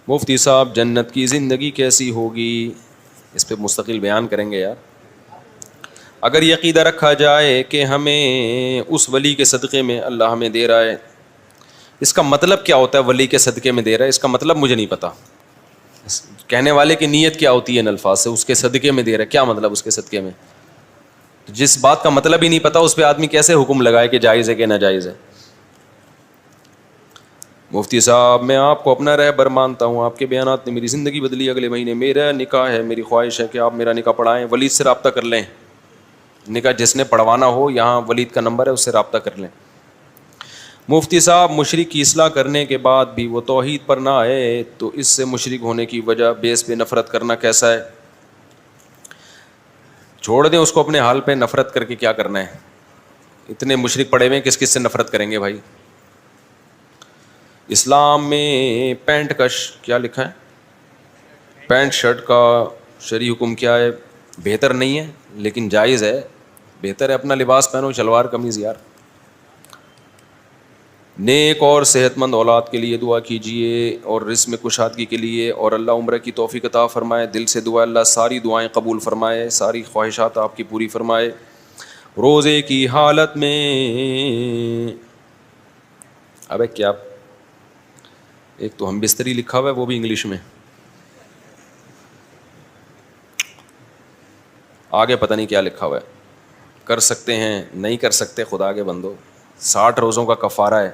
مفتی صاحب جنت کی زندگی کیسی ہوگی؟ اس پہ مستقل بیان کریں گے یار. اگر یہ عقیدہ رکھا جائے کہ ہمیں اس ولی کے صدقے میں اللہ ہمیں دے رہا ہے، اس کا مطلب کیا ہوتا ہے ولی کے صدقے میں دے رہا ہے؟ اس کا مطلب مجھے نہیں پتا. کہنے والے کی نیت کیا ہوتی ہے ان الفاظ سے؟ اس کے صدقے میں دے رہا ہے، کیا مطلب اس کے صدقے میں؟ جس بات کا مطلب ہی نہیں پتا اس پہ آدمی کیسے حکم لگائے کہ جائز ہے کہ ناجائز ہے؟ مفتی صاحب میں آپ کو اپنا رہبر مانتا ہوں، آپ کے بیانات نے میری زندگی بدلی. اگلے مہینے میرا نکاح ہے، میری خواہش ہے کہ آپ میرا نکاح پڑھائیں. ولید سے رابطہ کر لیں. نکاح جس نے پڑھوانا ہو یہاں ولید کا نمبر ہے، اس سے رابطہ کر لیں. مفتی صاحب مشرک کی اصلاح کرنے کے بعد بھی وہ توحید پر نہ آئے تو اس سے مشرک ہونے کی وجہ بیس پہ نفرت کرنا کیسا ہے؟ چھوڑ دیں اس کو اپنے حال پہ، نفرت کر کے کیا کرنا ہے؟ اتنے مشرک پڑے ہوئے ہیں، کس کس سے نفرت کریں گے بھائی؟ اسلام میں پینٹ کا کیا لکھا ہے؟ پینٹ شرٹ کا شرعی حکم کیا ہے؟ بہتر نہیں ہے لیکن جائز ہے. بہتر ہے اپنا لباس پہنو، شلوار قمیض یار. نیک اور صحت مند اولاد کے لیے دعا کیجیے اور رزق میں کشادگی کے لیے، اور اللہ عمرہ کی توفیق عطا فرمائے. دل سے دعا، اللہ ساری دعائیں قبول فرمائے، ساری خواہشات آپ کی پوری فرمائے. روزے کی حالت میں ابے کیا ایک تو ہم بستری لکھا ہوا ہے وہ بھی انگلش میں، آگے پتہ نہیں کیا لکھا ہوا ہے. کر سکتے ہیں نہیں کر سکتے، خدا کے بندو. 60 روزوں کا کفارہ ہے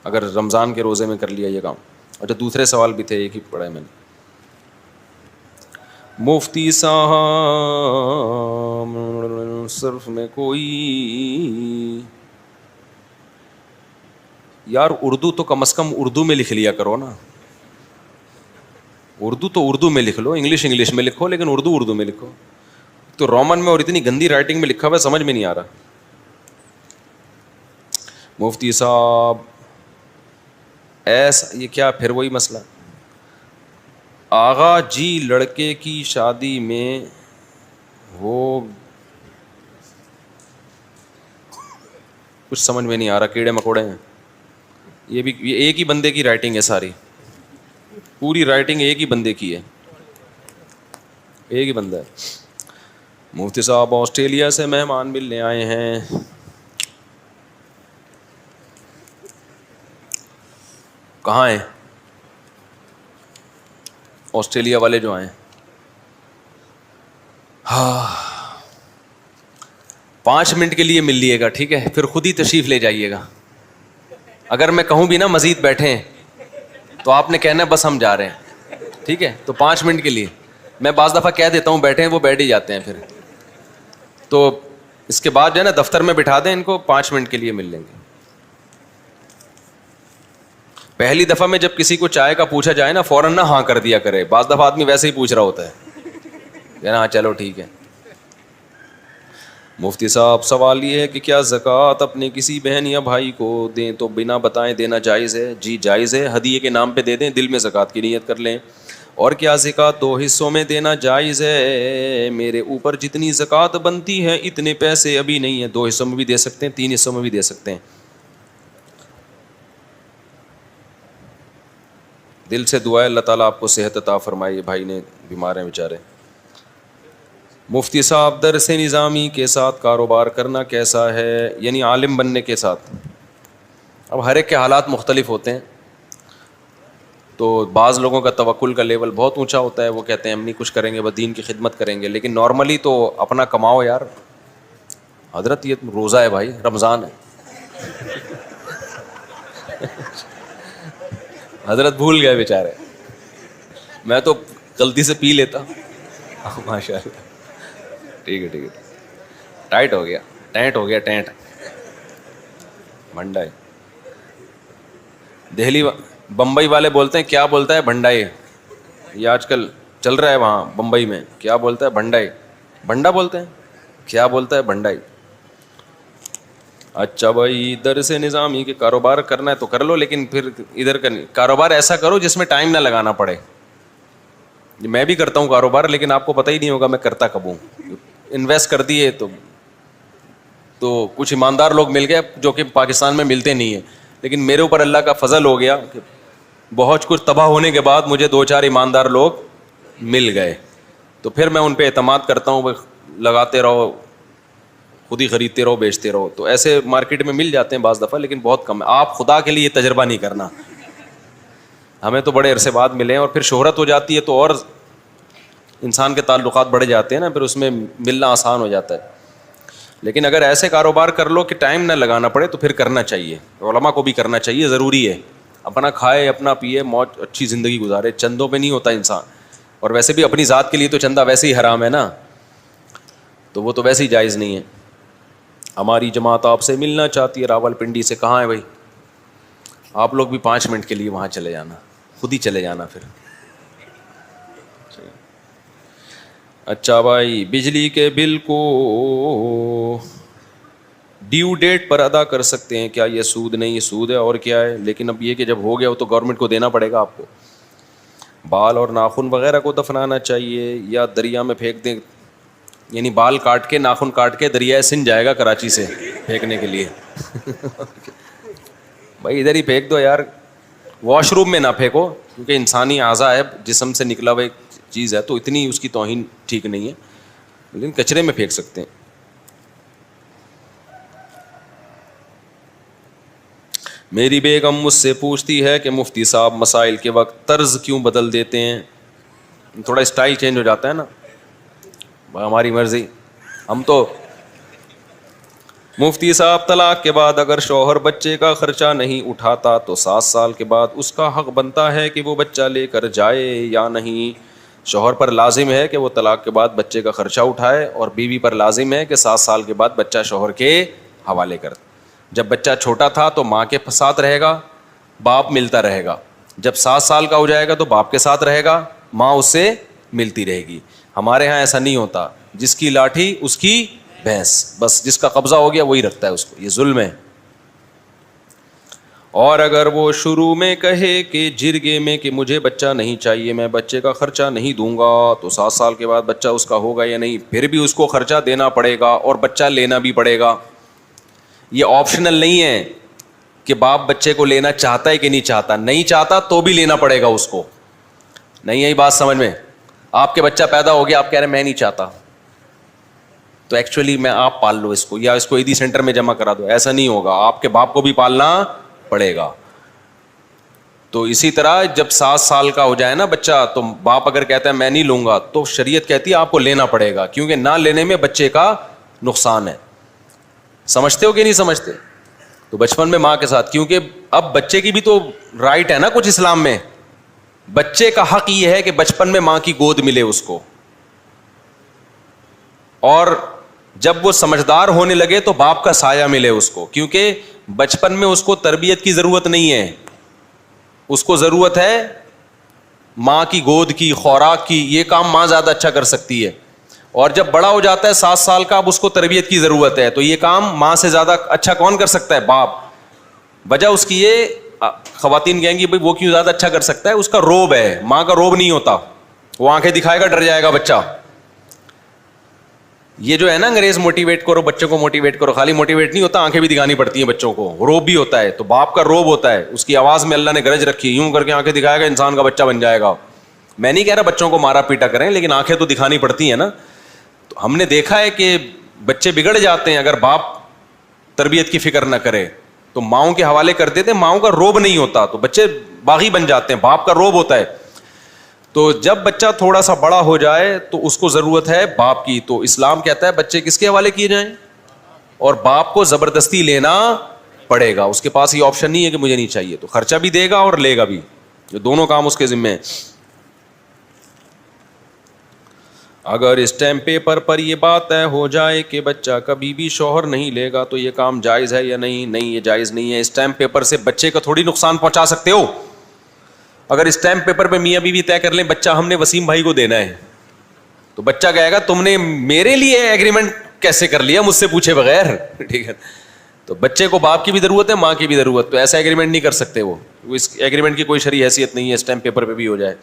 اگر رمضان کے روزے میں کر لیا یہ کام. اچھا دوسرے سوال بھی تھے، ایک ہی پڑھا ہے میں نے. مفتی صاحب صرف میں کوئی یار اردو تو کم از کم اردو میں لکھ لیا کرو نا. اردو تو اردو میں لکھ لو، انگلش میں لکھو، لیکن اردو میں لکھو. تو رومن میں اور اتنی گندی رائٹنگ میں لکھا ہوا ہے، سمجھ میں نہیں آ رہا. مفتی صاحب ایسا یہ کیا پھر وہی مسئلہ؟ آغا جی لڑکے کی شادی میں وہ کچھ سمجھ میں نہیں آ رہا، کیڑے مکوڑے ہیں. یہ بھی یہ ایک ہی بندے کی رائٹنگ ہے، ساری پوری رائٹنگ ایک ہی بندے کی ہے، ایک ہی بندہ ہے. مفتی صاحب آسٹریلیا سے مہمان ملنے آئے ہیں، کہاں ہیں آسٹریلیا والے جو آئے ہیں؟ ہاں 5 منٹ کے لیے مل لیے گا، ٹھیک ہے؟ پھر خود ہی تشریف لے جائیے گا. اگر میں کہوں بھی نا مزید بیٹھیں تو آپ نے کہنا ہے بس ہم جا رہے ہیں، ٹھیک ہے؟ تو 5 منٹ کے لیے میں بعض دفعہ کہہ دیتا ہوں بیٹھیں، وہ بیٹھ ہی جاتے ہیں. پھر تو اس کے بعد جو ہے نا دفتر میں بٹھا دیں ان کو، 5 منٹ کے لیے مل لیں گے. پہلی دفعہ میں جب کسی کو چائے کا پوچھا جائے نا فوراً نہ ہاں کر دیا کرے. بعض دفعہ آدمی ویسے ہی پوچھ رہا ہوتا ہے کہ نا ہاں چلو ٹھیک ہے. مفتی صاحب سوال یہ ہے کہ کیا زکوٰۃ اپنے کسی بہن یا بھائی کو دیں تو بنا بتائیں دینا جائز ہے؟ جی جائز ہے، ہدیے کے نام پہ دے دیں، دل میں زکوٰۃ کی نیت کر لیں. اور کیا زکوٰۃ 2 حصوں میں دینا جائز ہے؟ میرے اوپر جتنی زکوٰۃ بنتی ہے اتنے پیسے ابھی نہیں ہیں. 2 حصوں میں بھی دے سکتے ہیں، 3 حصوں میں بھی دے سکتے ہیں. دل سے دعا ہے اللہ تعالیٰ آپ کو صحت عطا فرمائے. بھائی نے بیمار ہیں بیچارے. مفتی صاحب درس نظامی کے ساتھ کاروبار کرنا کیسا ہے؟ یعنی عالم بننے کے ساتھ. اب ہر ایک کے حالات مختلف ہوتے ہیں. تو بعض لوگوں کا توکل کا لیول بہت اونچا ہوتا ہے، وہ کہتے ہیں ہم نہیں کچھ کریں گے، بس دین کی خدمت کریں گے. لیکن نارملی تو اپنا کماؤ یار. حضرت یہ روزہ ہے بھائی، رمضان ہے. حضرت بھول گئے بیچارے، میں تو غلطی سے پی لیتا. ماشاء اللہ ٹھیک ہے ٹھیک ہے. ٹائٹ ہو گیا، ٹینٹ ہو گیا، ٹینٹ بھنڈائی. دہلی بمبئی والے بولتے ہیں کیا بولتا ہے بھنڈائی. یہ آج کل چل رہا ہے وہاں بمبئی میں، کیا بولتا ہے بھنڈائی. بھنڈا بولتے ہیں، کیا بولتا ہے بھنڈائی. اچھا بھائی درس نظامی کے کاروبار کرنا ہے تو کر لو، لیکن پھر ادھر کا کاروبار ایسا کرو جس میں ٹائم نہ لگانا پڑے. میں بھی کرتا ہوں کاروبار، لیکن آپ کو پتہ ہی نہیں ہوگا میں کرتا کب ہوں. انویسٹ کر دیے تو کچھ ایماندار لوگ مل گئے جو کہ پاکستان میں ملتے نہیں ہیں. لیکن میرے اوپر اللہ کا فضل ہو گیا کہ بہت کچھ تباہ ہونے کے بعد مجھے 2-4 ایماندار لوگ مل گئے تو پھر میں ان پہ اعتماد کرتا ہوں، لگاتے رہو، خود ہی خریدتے رہو، بیچتے رہو. تو ایسے مارکیٹ میں مل جاتے ہیں بعض دفعہ، لیکن بہت کم ہے. آپ خدا کے لیے تجربہ نہیں کرنا. ہمیں تو بڑے عرصے بعد ملے ہیں، اور پھر شہرت ہو جاتی ہے تو اور انسان کے تعلقات بڑھ جاتے ہیں نا، پھر اس میں ملنا آسان ہو جاتا ہے. لیکن اگر ایسے کاروبار کر لو کہ ٹائم نہ لگانا پڑے تو پھر کرنا چاہیے. علماء کو بھی کرنا چاہیے، ضروری ہے. اپنا کھائے، اپنا پیے، موج اچھی زندگی گزارے. چندوں پہ نہیں ہوتا انسان. اور ویسے بھی اپنی ذات کے لیے تو چندہ ویسے ہی حرام ہے نا، تو وہ تو ویسے ہی جائز نہیں ہے. ہماری جماعت آپ سے ملنا چاہتی ہے راول پنڈی سے. کہاں ہے بھائی؟ آپ لوگ بھی 5 منٹ کے لیے وہاں چلے جانا، خود ہی چلے جانا پھر. اچھا بھائی، بجلی کے بل کو ڈیو ڈیٹ پر ادا کر سکتے ہیں کیا؟ یہ سود نہیں، سود ہے اور کیا ہے. لیکن اب یہ کہ جب ہو گیا وہ تو گورنمنٹ کو دینا پڑے گا آپ کو. بال اور ناخن وغیرہ کو دفنانا چاہیے یا دریا میں پھینک دیں؟ یعنی بال کاٹ کے، ناخن کاٹ کے دریائے سندھ جائے گا کراچی سے پھینکنے کے لیے. بھائی ادھر ہی پھینک دو یار، واش روم میں نہ پھینکو، کیونکہ انسانی اعضاء ہے، جسم سے نکلا ہوا ایک چیز ہے، تو اتنی اس کی توہین ٹھیک نہیں ہے. لیکن کچرے میں پھینک سکتے ہیں. میری بیگم مجھ سے پوچھتی ہے کہ مفتی صاحب مسائل کے وقت طرز کیوں بدل دیتے ہیں؟ تھوڑا اسٹائل چینج ہو جاتا ہے نا، ہماری مرضی. ہم تو مفتی صاحب طلاق کے بعد اگر شوہر بچے کا خرچہ نہیں اٹھاتا تو 7 سال کے بعد اس کا حق بنتا ہے کہ وہ بچہ لے کر جائے یا نہیں؟ شوہر پر لازم ہے کہ وہ طلاق کے بعد بچے کا خرچہ اٹھائے، اور بیوی پر لازم ہے کہ 7 سال کے بعد بچہ شوہر کے حوالے کر. جب بچہ چھوٹا تھا تو ماں کے ساتھ رہے گا، باپ ملتا رہے گا. جب 7 سال کا ہو جائے گا تو باپ کے ساتھ رہے گا، ماں اس سے ملتی رہے گی. ہمارے ہاں ایسا نہیں ہوتا. جس کی لاٹھی اس کی بھینس، بس جس کا قبضہ ہو گیا وہی رکھتا ہے اس کو. یہ ظلم ہے. اور اگر وہ شروع میں کہے کہ جرگے میں کہ مجھے بچہ نہیں چاہیے، میں بچے کا خرچہ نہیں دوں گا، تو 7 سال کے بعد بچہ اس کا ہوگا یا نہیں؟ پھر بھی اس کو خرچہ دینا پڑے گا اور بچہ لینا بھی پڑے گا. یہ آپشنل نہیں ہے کہ باپ بچے کو لینا چاہتا ہے کہ نہیں چاہتا. نہیں چاہتا تو بھی لینا پڑے گا اس کو. نہیں یہی بات سمجھ میں؟ آپ کے بچہ پیدا ہو گیا، آپ کہہ رہے ہیں میں نہیں چاہتا، تو ایکچولی میں آپ پال لو اس کو، یا اس کو عیدی سینٹر میں جمع کرا دو. ایسا نہیں ہوگا، آپ کے باپ کو بھی پالنا پڑے گا. تو اسی طرح جب 7 سال کا ہو جائے نا بچہ، تو باپ اگر کہتا ہے میں نہیں لوں گا، تو شریعت کہتی ہے آپ کو لینا پڑے گا، کیونکہ نہ لینے میں بچے کا نقصان ہے. سمجھتے ہو کہ نہیں سمجھتے؟ تو بچپن میں ماں کے ساتھ، کیونکہ اب بچے کی بھی تو رائٹ ہے نا کچھ اسلام میں. بچے کا حق یہ ہے کہ بچپن میں ماں کی گود ملے اس کو، اور جب وہ سمجھدار ہونے لگے تو باپ کا سایہ ملے اس کو. کیونکہ بچپن میں اس کو تربیت کی ضرورت نہیں ہے، اس کو ضرورت ہے ماں کی گود کی، خوراک کی. یہ کام ماں زیادہ اچھا کر سکتی ہے. اور جب بڑا ہو جاتا ہے 7 سال کا، اب اس کو تربیت کی ضرورت ہے، تو یہ کام ماں سے زیادہ اچھا کون کر سکتا ہے؟ باپ. وجہ اس کی یہ، خواتین کہیں گی بھائی وہ کیوں زیادہ اچھا کر سکتا ہے؟ اس کا روب ہے، ماں کا روب نہیں ہوتا. وہ آنکھیں دکھائے گا ڈر جائے گا بچہ. یہ جو ہے نا انگریز موٹیویٹ کرو بچوں کو، موٹیویٹ کرو، خالی موٹیویٹ نہیں ہوتا، آنکھیں بھی دکھانی پڑتی ہیں بچوں کو، روب بھی ہوتا ہے. تو باپ کا روب ہوتا ہے، اس کی آواز میں اللہ نے گرج رکھی، یوں کر کے آنکھیں دکھائے گا انسان کا بچہ بن جائے گا. میں نہیں کہہ رہا بچوں کو مارا پیٹا کریں، لیکن آنکھیں تو دکھانی پڑتی ہیں نا. تو ہم نے دیکھا ہے کہ بچے بگڑ جاتے ہیں اگر باپ تربیت کی فکر نہ کرے، تو ماؤں کے حوالے کر دیتے ہیں. ماؤں کا روب نہیں ہوتا تو بچے باغی بن جاتے ہیں، باپ کا روب ہوتا ہے. تو جب بچہ تھوڑا سا بڑا ہو جائے تو اس کو ضرورت ہے باپ کی. تو اسلام کہتا ہے بچے کس کے حوالے کیے جائیں؟ اور باپ کو زبردستی لینا پڑے گا. اس کے پاس یہ آپشن نہیں ہے کہ مجھے نہیں چاہیے، تو خرچہ بھی دے گا اور لے گا بھی، جو دونوں کام اس کے ذمہ ہیں. اگر اسٹیمپ پیپر پر یہ بات طے ہو جائے کہ بچہ کبھی بھی شوہر نہیں لے گا تو یہ کام جائز ہے یا نہیں؟ نہیں، یہ جائز نہیں ہے. اسٹیمپ پیپر سے بچے کا تھوڑی نقصان پہنچا سکتے ہو. اگر اسٹیمپ پیپر پہ میاں بیوی طے کر لیں بچہ ہم نے وسیم بھائی کو دینا ہے، تو بچہ کہے گا تم نے میرے لیے ایگریمنٹ کیسے کر لیا مجھ سے پوچھے بغیر؟ ٹھیک ہے. تو بچے کو باپ کی بھی ضرورت ہے، ماں کی بھی ضرورت. تو ایسا ایگریمنٹ نہیں کر سکتے. وہ اس ایگریمنٹ کی کوئی شرعی حیثیت نہیں ہے اسٹیمپ پیپر پہ بھی ہو جائے.